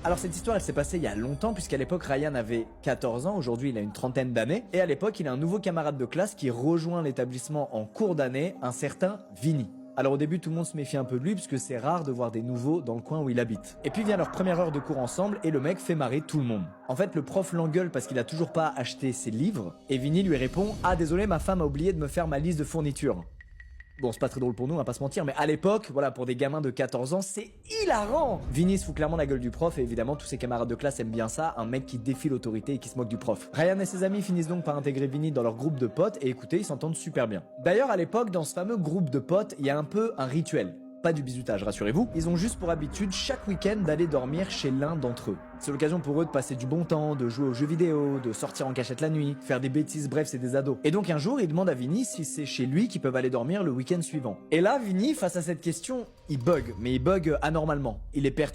Alors cette histoire elle s'est passée il y a longtemps puisqu'à l'époque Ryan avait 14 ans, aujourd'hui il a une trentaine d'années et à l'époque il a un nouveau camarade de classe qui rejoint l'établissement en cours d'année, un certain Vinny. Alors au début tout le monde se méfie un peu de lui puisque c'est rare de voir des nouveaux dans le coin où il habite. Et puis vient leur première heure de cours ensemble et le mec fait marrer tout le monde. En fait le prof l'engueule parce qu'il a toujours pas acheté ses livres et Vinny lui répond « Ah désolé ma femme a oublié de me faire ma liste de fournitures ». Bon, c'est pas très drôle pour nous, on va pas se mentir, mais à l'époque, voilà, pour des gamins de 14 ans, c'est hilarant. Vinny se fout clairement la gueule du prof et évidemment tous ses camarades de classe aiment bien ça, un mec qui défie l'autorité et qui se moque du prof. Ryan et ses amis finissent donc par intégrer Vinny dans leur groupe de potes et écoutez, ils s'entendent super bien. D'ailleurs, à l'époque, dans ce fameux groupe de potes, il y a un peu un rituel. Pas du bisutage, rassurez-vous. Ils ont juste pour habitude chaque week-end d'aller dormir chez l'un d'entre eux. C'est l'occasion pour eux de passer du bon temps, de jouer aux jeux vidéo, de sortir en cachette la nuit, faire des bêtises, bref, c'est des ados. Et donc un jour, ils demandent à Vinny si c'est chez lui qu'ils peuvent aller dormir le week-end suivant. Et là, Vinny, face à cette question, il bug, mais il bug anormalement. Il est perturbé.